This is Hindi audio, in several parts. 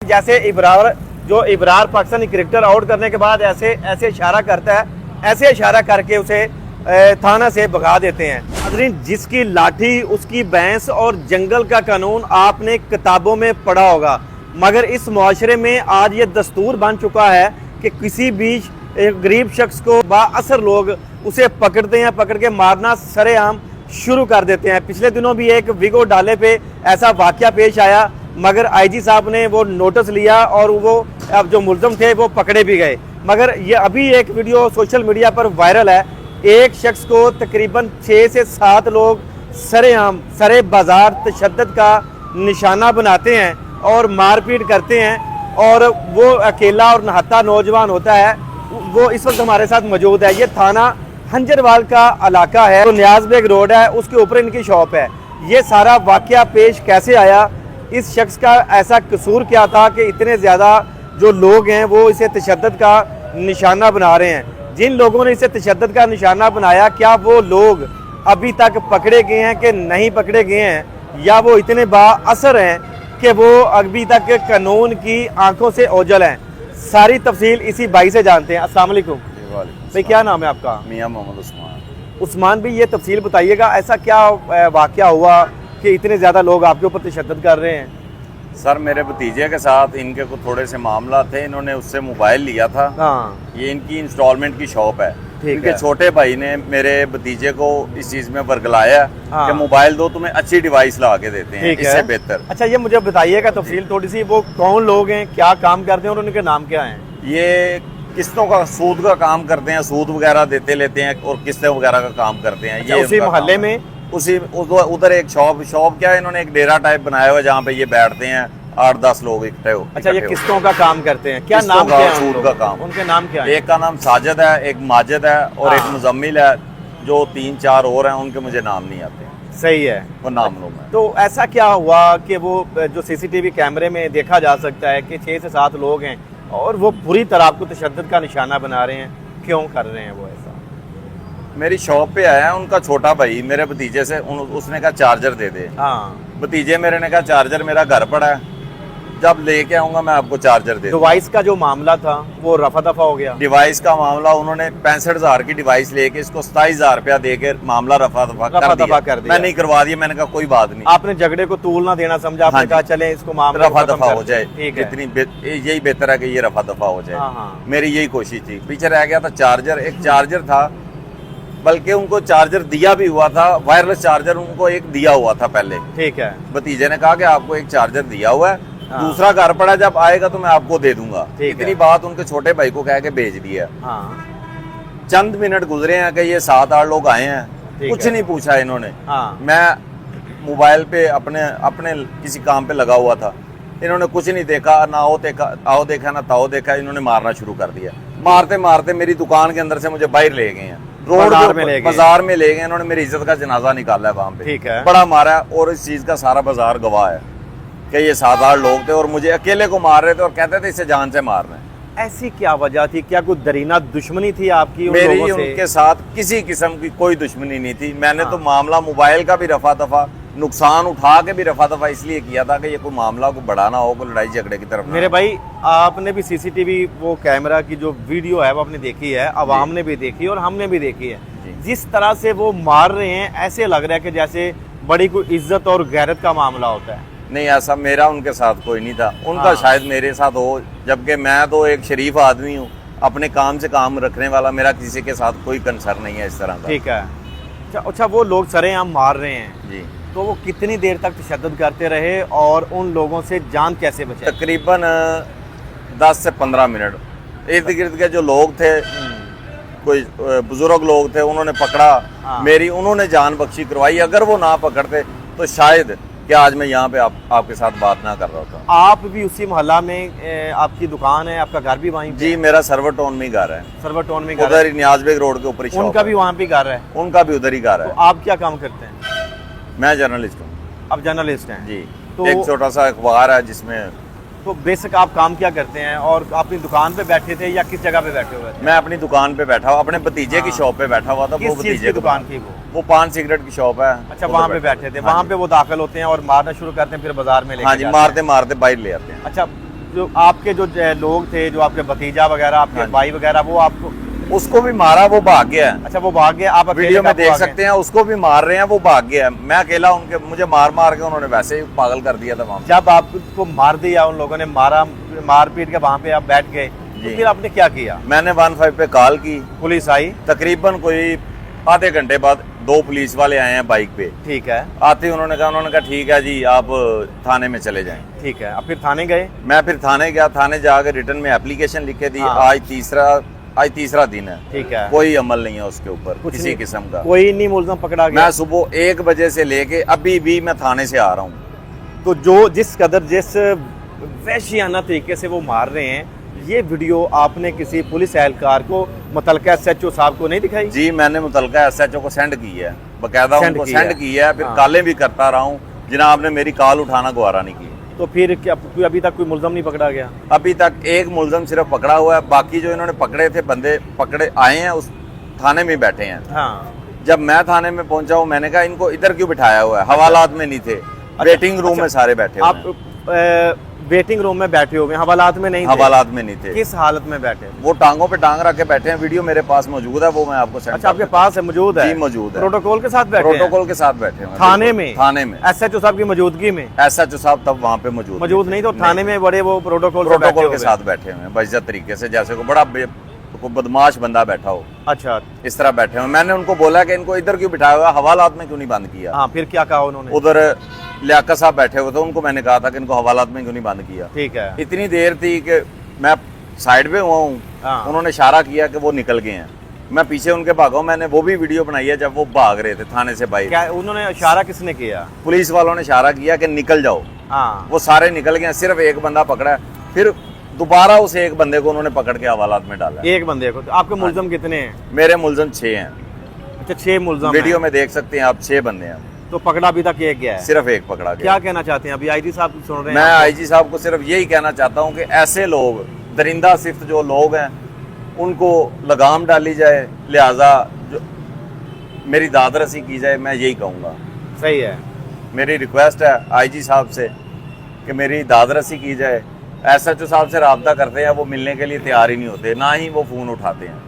जैसे इब्रार पाकिस्तानी क्रिकेटर आउट करने के बाद ऐसे ऐसे इशारा करता है, ऐसे इशारा करके उसे थाना से भगा देते हैं। नाज़रीन, जिसकी लाठी उसकी भैंस और जंगल का कानून आपने किताबों में पढ़ा होगा, मगर इस मुआशरे में आज ये दस्तूर बन चुका है कि किसी भी एक गरीब शख्स को बाअसर लोग उसे पकड़ते हैं, पकड़ के मारना सरेआम शुरू कर देते हैं। पिछले दिनों भी एक विगो डाले पे ऐसा वाकया पेश आया, मगर आईजी साहब ने वो नोटिस लिया और वो अब जो मुल्ज़िम थे वो पकड़े भी गए। मगर ये अभी एक वीडियो सोशल मीडिया पर वायरल है, एक शख्स को तकरीबन 6 से 7 लोग सरेआम सरे बाजार तशद्दुद का निशाना बनाते हैं और मारपीट करते हैं, और वो अकेला और नहाता नौजवान होता है, वो इस वक्त हमारे साथ मौजूद है। ये थाना हंजरवाल का इलाका है, तो न्याज बेग रोड है, उसके ऊपर इनकी शॉप है। ये सारा वाकया पेश कैसे आया, इस शख्स का ऐसा कसूर क्या था कि इतने ज़्यादा जो लोग हैं वो इसे तशद्दुद का निशाना बना रहे हैं। जिन लोगों ने इसे तशद्दुद का निशाना बनाया, क्या वो लोग अभी तक पकड़े गए हैं कि नहीं पकड़े गए हैं, या वो इतने बाअसर हैं कि वो अभी तक कानून की आंखों से ओझल हैं। सारी तफसील इसी भाई से जानते हैं। अस्सलाम वालेकुम भाई, क्या नाम है आपका? मियां मोहम्मद उस्मान। उस्मान भी, ये तफसील बताइएगा, ऐसा क्या वाकया हुआ कि इतने ज़्यादा लोग आपके ऊपर तशद्दुद कर रहे हैं? सर, मेरे भतीजे के साथ इनके को थोड़े से मामला थे, इन्होंने उससे मोबाइल लिया था। हाँ, ये इनकी इंस्टॉलमेंट की शॉप है। इनके है। छोटे भाई ने मेरे भतीजे को इस चीज में वर्गलाया हाँ। कि मोबाइल दो, तुम्हें अच्छी डिवाइस ला के देते हैं, इससे बेहतर। अच्छा, ये मुझे बताइएगा तफसील थोड़ी सी, वो कौन लोग हैं, क्या काम करते हैं और उनके नाम क्या हैं? ये किस्तों का, सूद का काम करते हैं, सूद वगैरह देते लेते हैं और किस्तें वगैरह का काम करते हैं। अच्छा, ये उसी मोहल्ले में उसी उधर एक शॉप क्या है, इन्होंने एक डेरा टाइप बनाया हुआ है जहाँ पे ये बैठते हैं, 8-10 लोग इकट्ठे हो। अच्छा, ये किस्तों का काम करते हैं, क्या नाम क्या है? सूद का काम। उनके नाम क्या है? एक का नाम साजिद है, एक माजिद है और एक मुजम्मिल है, जो 3-4 और हैं, उनके मुझे नाम नहीं आते। सही है, वो नाम लोग हैं। तो ऐसा क्या हुआ कि वो जो सीसीटीवी कैमरे में देखा जा सकता है कि 6 से 7 लोग हैं और वो बुरी तरह आपको तशद्दुद का निशाना बना रहे हैं, क्यों कर रहे हैं वो ऐसा? मेरी शॉप पे आया है उनका छोटा भाई, मेरे भतीजे से उसने कहा चार्जर दे दे। हाँ, भतीजे मेरे ने कहा चार्जर मेरा घर पड़ा है, जब लेके आऊंगा मैं आपको चार्जर दे दूंगा। डिवाइस का जो मामला था वो रफा दफा हो गया। डिवाइस का मामला उन्होंने 65,000 की डिवाइस लेके इसको 27,000 रुपया देके मामला रफा दफा कर दिया। मैं नहीं करवा दिया, मैंने कहा कोई बात नहीं। आपने झगड़े को तूल ना देना समझा, आपने कहा चले इसको मामला रफा दफा हो जाए, ठीक है, यही बेहतर है कि ये रफा दफा हो जाए। हाँ। मेरी यही कोशिश थी। पीछे रह गया था चार्जर, एक चार्जर था, बल्कि उनको चार्जर दिया भी हुआ था, वायरलेस चार्जर उनको एक दिया हुआ था पहले। ठीक है, भतीजे ने कहा कि आपको एक चार्जर दिया हुआ है, दूसरा घर पड़ा, जब आएगा तो मैं आपको दे दूंगा। इतनी बात उनके छोटे भाई को कह के भेज दिया। हाँ। चंद मिनट गुजरे हैं कि ये 7-8 लोग आए हैं, कुछ नहीं पूछा इन्होंने। हाँ। मैं मोबाइल पे अपने किसी काम पे लगा हुआ था, इन्होंने कुछ नहीं देखा, ना आओ देखा ना ताओ देखा, इन्होंने मारना शुरू कर दिया। मारते मारते मेरी दुकान के अंदर से मुझे बाहर ले गए हैं, रोड बाजार में ले गए। इन्होंने मेरी इज्जत का जनाजा निकाला है वहां पे। ठीक है, बड़ा मारा, और इस चीज का सारा बाजार गवाह है कि ये 7-8 लोग थे और मुझे अकेले को मार रहे थे और कहते थे इसे जान से मार रहे हैं। ऐसी क्या वजह थी? क्या कोई दरीना दुश्मनी थी आपकी उन मेरी लोगों से? उनके साथ किसी किस्म की कोई दुश्मनी नहीं थी। मैंने तो हाँ। मामला मोबाइल का भी रफा दफा, नुकसान उठा के भी रफा दफा इसलिए किया था कि ये कोई मामला को बढ़ाना हो, कोई लड़ाई झगड़े की तरफ। मेरे भाई, आपने भी सीसीटीवी वो कैमरा की जो वीडियो है वो आपने देखी है, अवाम ने भी देखी और हमने भी देखी है। जिस तरह से वो मार रहे हैं, ऐसे लग रहा है कि जैसे बड़ी कोई इज्जत और गैरत का मामला होता है। नहीं, ऐसा मेरा उनके साथ कोई नहीं था, उनका हाँ। शायद शायद मेरे साथ हो, जबकि मैं तो एक शरीफ आदमी हूँ, अपने काम से काम रखने वाला, मेरा किसी के साथ कोई कंसर्न नहीं है इस तरह का। ठीक है। अच्छा, वो लोग सरेआम मार रहे हैं जी, तो वो कितनी देर तक तशद्दुद करते रहे और उन लोगों से जान कैसे बचे? तकरीबन 10 से 15 मिनट इर्द गिर्द के जो लोग थे, कोई बुजुर्ग लोग थे, उन्होंने पकड़ा। हाँ। मेरी उन्होंने जान बख्शी करवाई। अगर वो ना पकड़ते तो शायद क्या आज मैं यहाँ पे आपके साथ बात ना कर रहा था। आप भी उसी मोहल्ला में आपकी दुकान है, आपका घर भी वहीं पे? जी, मेरा सर्वर टाउन में घर है। सर्वर टाउन में घर उधर ही न्याज बेग रोड के ऊपर ही शॉप उनका है। भी वहाँ पे घर है? उनका भी उधर ही घर है। तो आप क्या काम करते हैं? मैं जर्नलिस्ट हूँ। आप जर्नलिस्ट हैं जी, तो एक छोटा सा अखबार है जिसमें। तो बेसिक आप काम क्या करते हैं और अपनी दुकान पे बैठे थे या किस जगह पे बैठे हुए थे? मैं अपनी दुकान पे बैठा हूँ, अपने भतीजे की शॉप पे बैठा हुआ था। किस वो चीज़ भतीजे की दुकान थी वो पान सिगरेट की शॉप है। अच्छा, वहाँ पे बैठे थे, वहाँ पे वो दाखिल होते हैं और मारना शुरू करते हैं, फिर बाजार में लेके हाँ जी, जाते मारते मारते बाहर ले आते हैं। अच्छा, जो आपके जो लोग थे, जो आपके भतीजा वगैरह, आपके हाँ जी। भाई वगैरह, वो आपको, उसको भी मारा, वो भाग गया है। अच्छा वो भाग गए, आप अकेले वीडियो में काबू देख आ गए? सकते हैं, उसको भी मार रहे हैं, वो भाग गया है। मैं अकेला, उनके मुझे मार मार के उन्होंने वैसे ही पागल कर दिया था वहां पे। जब आपको मार दिया, उन लोगों ने मारा, मार पीट के वहां पे आप बैठ गए, तो जी। फिर आपने क्या किया? मैंने 15 पे कॉल की, पुलिस आई? तकरीबन कोई आधे घंटे बाद 2 पुलिस वाले आए हैं बाइक पे। ठीक है, आते ही उन्होंने कहा ठीक है जी, आप थाने में चले जाएं। ठीक है। अब फिर थाने गए? मैं फिर थाने गया, थाने जाके रिटर्न में एप्लीकेशन लिख के दी। हाँ। आज तीसरा दिन है, ठीक है, कोई अमल नहीं है उसके ऊपर कुछ किसी नहीं, किस्म का। कोई नहीं मुलजम पकड़ा गया? मैं सुबह 1 बजे से लेके अभी भी मैं थाने से आ रहा हूँ। तो जो जिस कदर जिस वहशियाना तरीके से वो मार रहे हैं, ये वीडियो आपने किसी पुलिस एहलकार को, मुतलका SHO साहब को नहीं दिखाई? जी, मैंने मुतलका SHO को सेंड की है, बकायदा सेंड उनको की सेंड है। की है। फिर हाँ। कॉलें भी करता रहा हूँ, जनाब ने मेरी कॉल उठाना गवारा नहीं की। तो फिर क्या कोई अभी तक कोई मुलजम नहीं पकड़ा गया? अभी तक एक मुलजम सिर्फ पकड़ा हुआ है, बाकी जो इन्होंने पकड़े थे बंदे पकड़े आए हैं उस थाने में बैठे हैं। हाँ। जब मैं थाने में पहुंचा हूँ, मैंने कहा इनको इधर क्यों बिठाया हुआ है? हवालात में नहीं थे, वेटिंग रूम में सारे बैठे हुए आप हैं। वेटिंग रूम में बैठे हुए हैं, हवालात में नहीं थे? हवालात में नहीं थे। किस हालत में बैठे? वो टांगों पे टांग रख के बैठे हैं। वीडियो मेरे पास मौजूद है, वो मैं आपको सेंड अच्छा, आपके पास है, मौजूद है? जी, मौजूद है। प्रोटोकॉल के साथ बैठे हैं? प्रोटोकॉल के साथ बैठे हैं थाने बिल्कुल। में? थाने में SHO साहब की मौजूदगी में? SHO साहब तब वहाँ पे मौजूद नहीं, तो थाने में बड़े वो प्रोटोकॉल से बैठे प्रोटोकॉल के हुए? साथ बैठे हुए हैं बइज्जत तरीके से, जैसे को बड़ा को बदमाश बंदा बैठा हो, अच्छा। इस तरह बैठे हुए। मैंने उनको बोला कि इनको इधर क्यों बिठाया हुआ, हवालात में क्यों नहीं बंद किया? हाँ, फिर क्या कहा उन्होंने? उधर लियाकत साहब बैठे हुए थे, उनको मैंने कहा था कि इनको हवालात में क्यों नहीं बंद किया। ठीक है। इतनी देर थी कि मैं साइड पे हुआ हूँ, हाँ। उन्होंने इशारा किया कि वो निकल गए हैं। मैं पीछे उनके भागा हूँ, मैंने वो भी वीडियो बनाई है जब वो भाग रहे थे थाने से बाहर। क्या उन्होंने इशारा किसने किया? पुलिस वालों ने इशारा किया कि निकल जाओ। हाँ। वो सारे निकल गए, सिर्फ एक बंदा पकड़ा है। फिर दोबारा उस एक बंदे को उन्होंने पकड़ के हवालात में डाला है। एक बंदे को? तो आपके मुलजम कितने हैं? मेरे मुलजम 6 हैं। अच्छा, 6 मुलजम वीडियो हैं। में देख सकते हैं आप, 6 बंदे हैं। तो पकड़ा अभी तक एक गया है? सिर्फ एक पकड़ा गया। क्या कहना चाहते हैं? अभी IG साहब सुन रहे हैं मैं आपको? IG साहब को सिर्फ यही कहना चाहता हूँ कि ऐसे लोग, दरिंदा सिफ्त जो लोग हैं, उनको लगाम डाली जाए, लिहाजा जो मेरी दादरसी की जाए, मैं यही कहूँगा। सही है। मेरी रिक्वेस्ट है IG साहब से कि मेरी दादरसी की जाए। SHO साहब से रब्ता करते हैं, वो मिलने के लिए तैयार ही नहीं होते, ना ही वो फ़ोन उठाते हैं।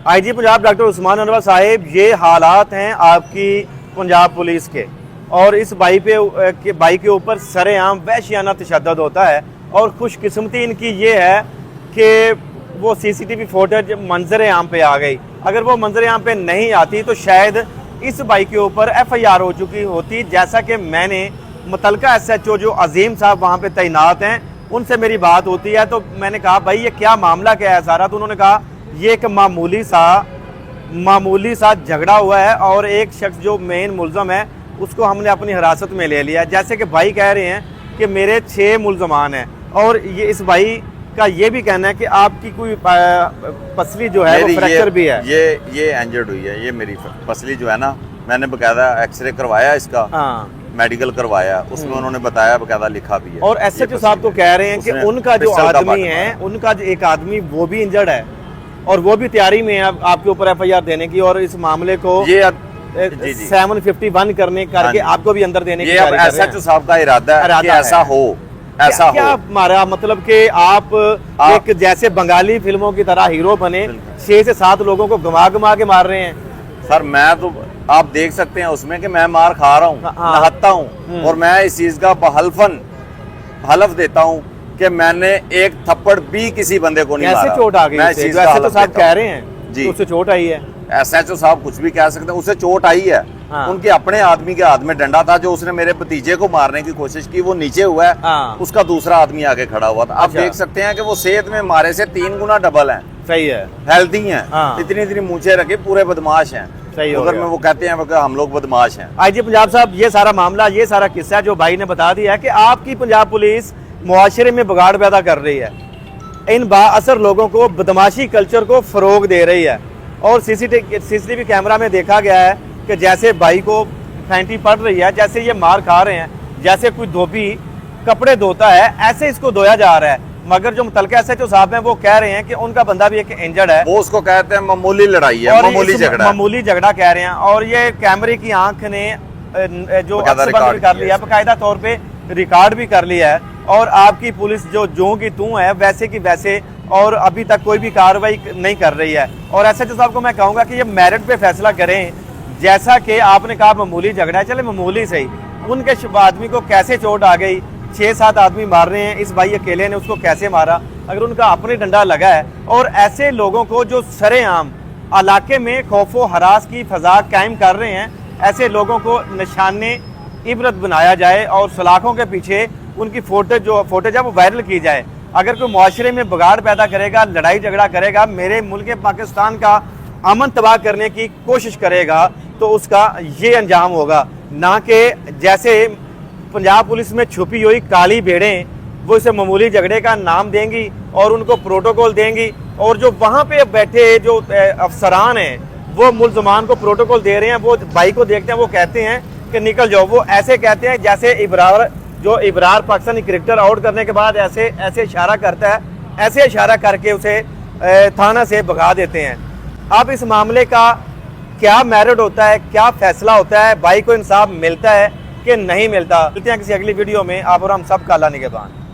IG पंजाब डॉक्टर उस्मान अनवर साहिब, ये हालात हैं आपकी पंजाब पुलिस के, और इस बाई के ऊपर सरेआम वहशियाना तशद्दुद होता है। और खुशकिस्मती इनकी ये है कि वो CCTV फुटेज मंजर आम पे आ गई। अगर वो मंजर आम पे नहीं आती तो शायद इस बाई के ऊपर FIR हो चुकी होती। जैसा कि मैंने मुतलका SHO जो अजीम साहब वहाँ पे तैनात हैं, उनसे मेरी बात होती है, तो मैंने कहा भाई ये क्या मामला क्या है सारा? तो उन्होंने कहा ये एक मामूली सा झगड़ा हुआ है, और एक शख्स जो मेन मुलजम है उसको हमने अपनी हिरासत में ले लिया। जैसे कि भाई कह रहे हैं कि मेरे 6 मुलजमान हैं, और ये इस भाई का ये भी कहना है कि आपकी कोई पसली जो है वो फ्रैक्चर भी है। ये इंजर्ड हुई है, ये मेरी पसली जो है ना, मैंने बकायदा एक्सरे करवाया इसका, हाँ। मेडिकल करवाया, उसमें उन्होंने बताया, बकायदा लिखा भी है। और SHO साहब तो कह रहे हैं कि उसने उनका जो पिस्टल का आदमी बट है, मारा। उनका जो एक आदमी वो भी इंजर्ड है, और वो भी तैयारी में है आपके ऊपर FIR देने की, और इस मामले को ये अब जी। 751 करके हाँ जी। आपको भी अंदर देने की ये अब तैयारी कर रहे हैं। SHO साहब का इरादा है कि ऐसा हो, ऐसा क्या हो। मारा मतलब कि आप एक जैसे बंगाली फिल्मों की तरह हीरो बने, 6 से 7 लोगों को घुमा के मार रहे हैं। सर मैं तो आप देख सकते हैं उसमें कि मैं मार खा रहा हूँ, हाँ। नहत्ता हूँ, और मैं इस चीज का हलफ देता हूँ कि मैंने एक थप्पड़ भी किसी बंदे को नहीं मारा। कैसे चोट आ गई मैं इस उसे? चीज जो का SHO हलफ साहब देता कह हूँ। रहे हैं जी। तो उसे चोट आई है। SHO साहब कुछ भी कह सकते हैं, उसे चोट आई है। हाँ। उनके अपने आदमी के हाथ में डंडा था, जो उसने मेरे भतीजे को मारने की कोशिश की, वो नीचे हुआ है। हाँ। उसका दूसरा आदमी आगे खड़ा हुआ था। आप अच्छा। देख सकते हैं कि वो सेहत में मारे से 3 गुना डबल है, सही है। हेल्दी हैं। हाँ। इतनी मूछे रखे, पूरे बदमाश हैं। सही हो उधर गया। में वो कहते हैं कि हम लोग बदमाश हैं। IG पंजाब साहब, ये सारा मामला, ये सारा किस्सा जो भाई ने बता दिया है कि आपकी पंजाब पुलिस मुआशरे में बिगाड़ पैदा कर रही है, इन बाअसर लोगों को बदमाशी कल्चर को फरोग दे रही है। और CCTV कैमरा में देखा गया है कि जैसे भाई को फैंटी पड़ रही है, जैसे ये मार खा रहे हैं, जैसे कोई धोबी कपड़े धोता है, ऐसे इसको धोया जा रहा है। मगर जो मुतलका SHO साहब हैं वो कह रहे हैं कि उनका बंदा भी एक इंजर्ड है। वो उसको कहते हैं मामूली लड़ाई है, और मामूली इस झगड़ा है। मामूली झगड़ा कह रहे हैं। और ये कैमरे की आंख ने जो बकायदा अक्स बंद भी रिकॉर्ड कर किया लिया है, बाकायदा तौर पे रिकॉर्ड भी कर लिया है। और आपकी पुलिस जो की तू है वैसे की वैसे, और अभी तक कोई भी कार्रवाई नहीं कर रही है। और एसएचओ साहब को मैं कहूँगा कि ये मेरिट पे फैसला करें। जैसा कि आपने कहा मामूली झगड़ा है, चले मामूली सही, उनके आदमी को कैसे चोट आ गई, 6-7 आदमी मार रहे हैं, इस भाई अकेले ने उसको कैसे मारा, अगर उनका अपने डंडा लगा है। और ऐसे लोगों को जो सरेआम इलाके में खौफो हरास की फजा कायम कर रहे हैं, ऐसे लोगों को निशाने इबरत बनाया जाए और सलाखों के पीछे उनकी फोटेज है वो वायरल की जाए। अगर कोई मुआशरे में बिगाड़ पैदा करेगा, लड़ाई झगड़ा करेगा, मेरे मुल्क पाकिस्तान का अमन तबाह करने की कोशिश करेगा, तो उसका ये अंजाम होगा। ना कि जैसे पंजाब पुलिस में छुपी हुई काली भेड़ें वो इसे मामूली झगड़े का नाम देंगी और उनको प्रोटोकॉल देंगी, और जो वहाँ पे बैठे जो अफसरान हैं वो मुल्ज़मान को प्रोटोकॉल दे रहे हैं, वो भाई को देखते हैं, वो कहते हैं कि निकल जाओ। वो ऐसे कहते हैं जैसे इब्रार पाकिस्तानी क्रिकेटर आउट करने के बाद ऐसे इशारा करता है, ऐसे इशारा करके उसे थाना से भगा देते हैं। अब इस मामले का क्या मेरिट होता है, क्या फैसला होता है, भाई को इंसाफ मिलता है कि नहीं मिलता। मिलते हैं किसी अगली वीडियो में। आप और हम सब का अल्लाह निगहबान।